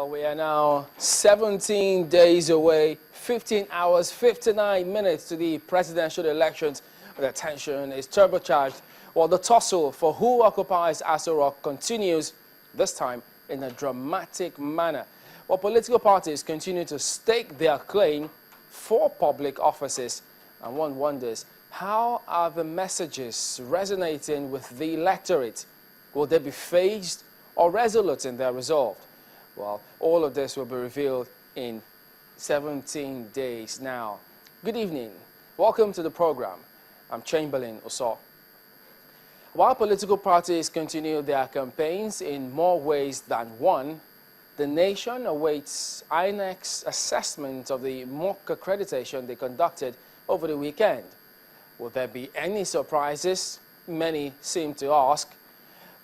Well, we are now 17 days away, 15 hours, 59 minutes to the presidential elections. The tension is turbocharged, while the tussle for who occupies Aso Rock continues, this time in a dramatic manner. While political parties continue to stake their claim for public offices, and one wonders, how are the messages resonating with the electorate? Will they be phased or resolute in their resolve? Well, all of this will be revealed in 17 days now. Good evening. Welcome to the program. I'm Chamberlain Oso. While political parties continue their campaigns in more ways than one, the nation awaits INEC's assessment of the mock accreditation they conducted over the weekend. Will there be any surprises? Many seem to ask.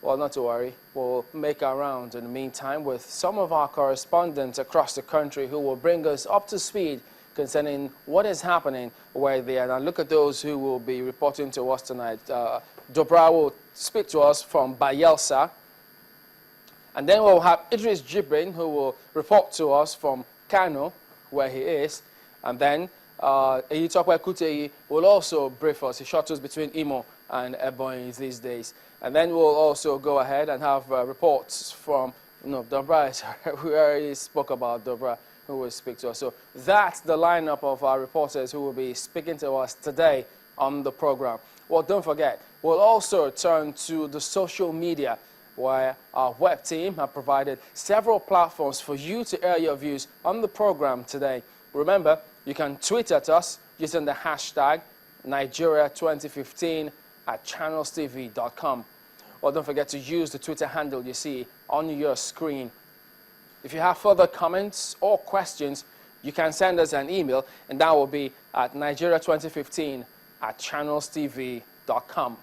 Well, not to worry. We'll make our rounds in the meantime with some of our correspondents across the country who will bring us up to speed concerning what is happening where they are. Now, look at those who will be reporting to us tonight. Dobra will speak to us from Bayelsa. And then we'll have Idris Jibrin, who will report to us from Kano, where he is. And then Eyitokwe Kuteyi will also brief us. He shuttles between Imo and Ebonyi these days. And then we'll also go ahead and have reports from Dobra. We already spoke about Dobra, who will speak to us. So that's the lineup of our reporters who will be speaking to us today on the program. Well, don't forget, we'll also turn to the social media, where our web team have provided several platforms for you to air your views on the program today. Remember, you can tweet at us using the hashtag Nigeria2015 at channelstv.com. Or don't forget to use the Twitter handle you see on your screen. If you have further comments or questions, you can send us an email, and that will be at Nigeria2015 at channelstv.com.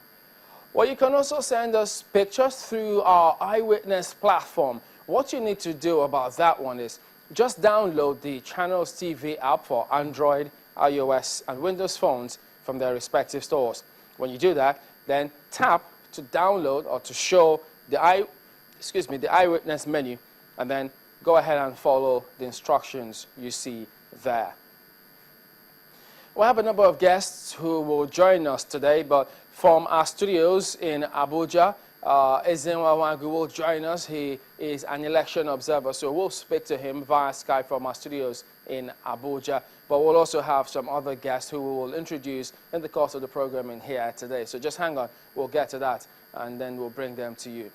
Well, you can also send us pictures through our Eyewitness platform. What you need to do about that one is just download the Channels TV app for Android, iOS, and Windows phones from their respective stores. When you do that, then tap to download or to show the Eyewitness menu, and then go ahead and follow the instructions you see there. We have a number of guests who will join us today, but from our studios in Abuja, Ezenwa Wangu will join us. He is an election observer, so we'll speak to him via Skype from our studios in Abuja. But we'll also have some other guests who we will introduce in the course of the program in here today. So just hang on, we'll get to that, and then we'll bring them to you.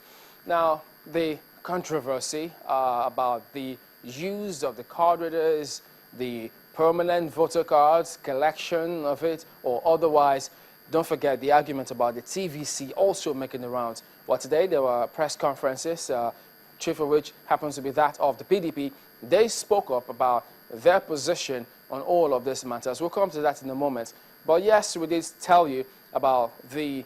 Now, the controversy about the use of the card readers, the permanent voter cards, collection of it, or otherwise. Don't forget the argument about the TVC also making the rounds. Well, today there were press conferences, chief of which happens to be that of the PDP. They spoke up about their position on all of these matters. We'll come to that in a moment. But yes, we did tell you about the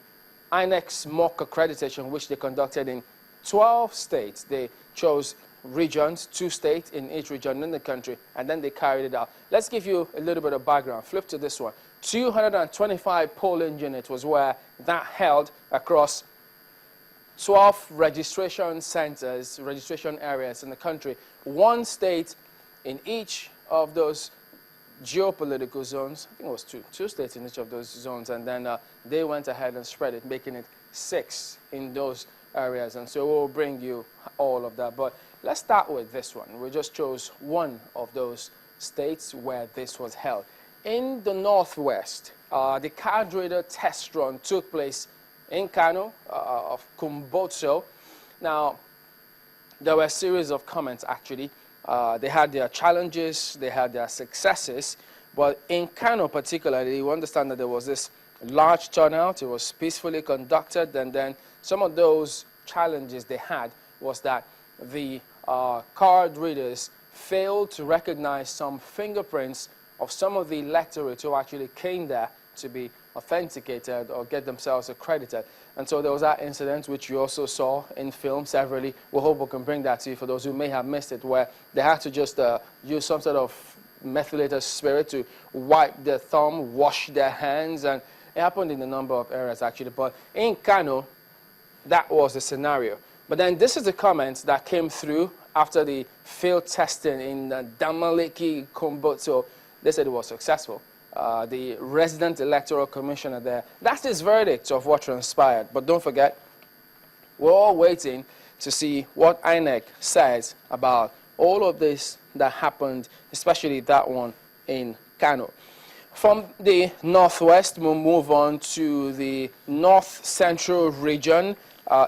INEC's mock accreditation, which they conducted in 12 states. They chose regions, 2 states in each region in the country, and then they carried it out. Let's give you a little bit of background. Flip to this one. 225 polling units was where that held across 12 registration centers, registration areas in the country. 1 state in each of those geopolitical zones. I think it was two states in each of those zones, and then they went ahead and spread it, making it 6 in those areas. And so we'll bring you all of that. But let's start with this one. We just chose one of those states where this was held. In the Northwest, the card reader test run took place in Kano of Kumbotso. Now, there were a series of comments, actually. They had their challenges, they had their successes, but in Kano particularly, you understand that there was this large turnout. It was peacefully conducted, and then some of those challenges they had was that the card readers failed to recognize some fingerprints of some of the electorate who actually came there to be authenticated or get themselves accredited. And so there was that incident, which you also saw in film severally. We hope we can bring that to you for those who may have missed it, where they had to just use some sort of methylated spirit to wipe their thumb, wash their hands, and it happened in a number of areas, actually. But in Kano, that was the scenario. But then this is the comments that came through after the field testing in Damaleki, Kumbuto, they said it was successful. The resident electoral commissioner there, that's his verdict of what transpired. But don't forget, we're all waiting to see what INEC says about all of this that happened, especially that one in Kano. From the northwest, we'll move on to the north central region.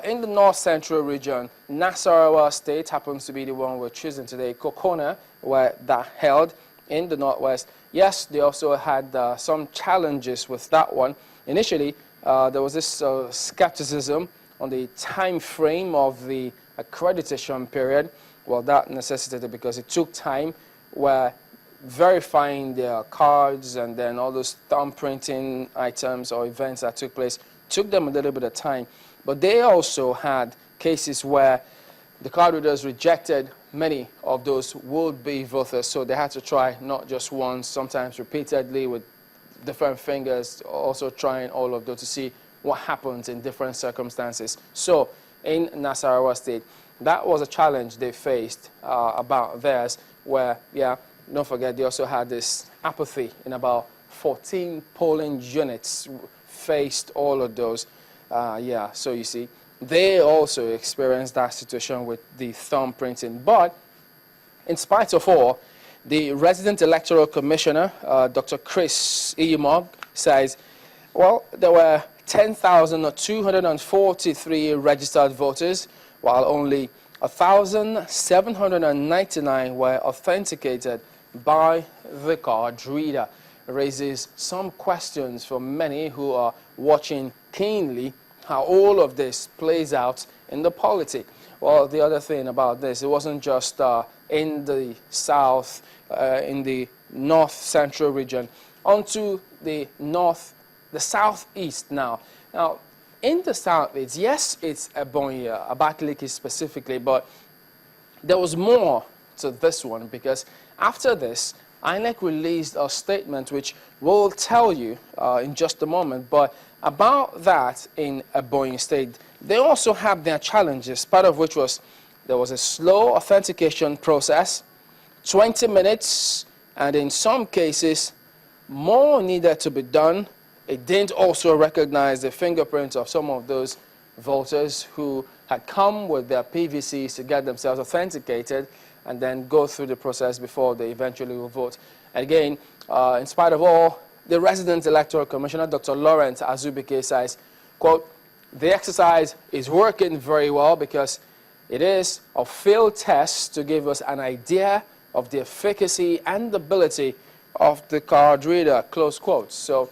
In the north central region, Nasarawa State happens to be the one we're choosing today. Kokona, where that held in the northwest. Yes, they also had some challenges with that one. Initially, there was this skepticism on the time frame of the accreditation period. Well, that necessitated because it took time where verifying their cards and then all those thumbprinting items or events that took place took them a little bit of time. But they also had cases where the card readers rejected many of those would-be voters, so they had to try not just once, sometimes repeatedly with different fingers, also trying all of those to see what happens in different circumstances. So in Nasarawa State, that was a challenge they faced about theirs, where, yeah, don't forget, they also had this apathy in about 14 polling units faced all of those. Yeah, so you see, they also experienced that situation with the thumbprinting. But in spite of all, the resident electoral commissioner, Dr. Chris Iyimog, says, well, there were 10,243 registered voters, while only 1,799 were authenticated by the card reader. It raises some questions for many who are watching keenly how all of this plays out in the polity. Well, the other thing about this, it wasn't just in the south, in the north central region, onto the southeast now. Now, in the southeast, yes, it's Ebonyi, Abakaliki specifically, but there was more to this one, because after this, INEC released a statement which we'll tell you in just a moment. But about that in Ebonyi State, they also have their challenges, part of which was there was a slow authentication process, 20 minutes, and in some cases, more needed to be done. It didn't also recognize the fingerprints of some of those voters who had come with their PVCs to get themselves authenticated and then go through the process before they eventually will vote. And again, in spite of all, the resident electoral commissioner, Dr. Lawrence Azubike, says, quote, the exercise is working very well because it is a field test to give us an idea of the efficacy and ability of the card reader, close quotes. So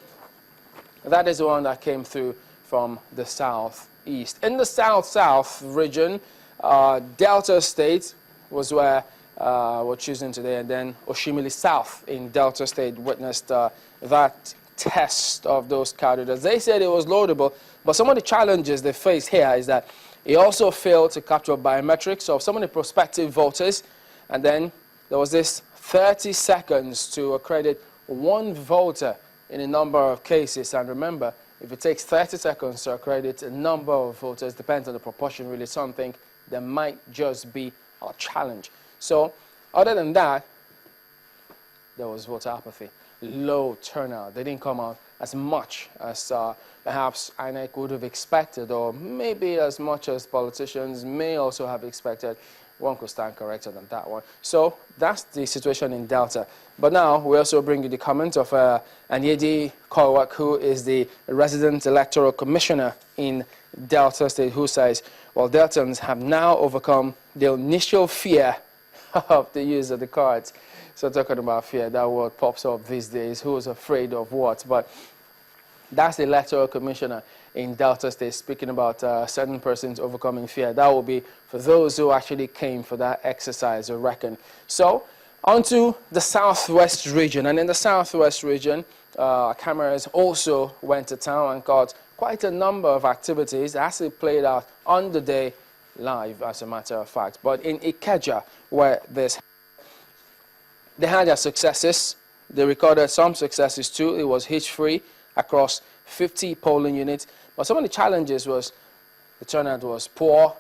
that is the one that came through from the southeast. In the south-south region, Delta State was where we're choosing today, and then Oshimili South in Delta State witnessed that test of those card readers. They said it was loadable, but some of the challenges they faced here is that it also failed to capture biometrics of some of the prospective voters, and then there was this 30 seconds to accredit one voter in a number of cases. And remember, if it takes 30 seconds to accredit a number of voters, depends on the proportion, really. Some think there might just be a challenge. So other than that, there was voter apathy, low turnout. They didn't come out as much as perhaps INEC would have expected, or maybe as much as politicians may also have expected. One could stand corrected on that one. So that's the situation in Delta. But now we also bring you the comment of Anyedi Korwak, who is the resident electoral commissioner in Delta State, who says, well, Deltans have now overcome the initial fear of the use of the cards. So talking about fear, that word pops up these days. Who's afraid of what? But that's the electoral commissioner in Delta State speaking about certain persons overcoming fear. That will be for those who actually came for that exercise, I reckon. So onto the southwest region. And in the southwest region, cameras also went to town and caught quite a number of activities as it played out on the day live, as a matter of fact. But in Ikeja, where they had their successes, they recorded some successes too. It was hitch-free across 50 polling units. But some of the challenges was the turnout was poor.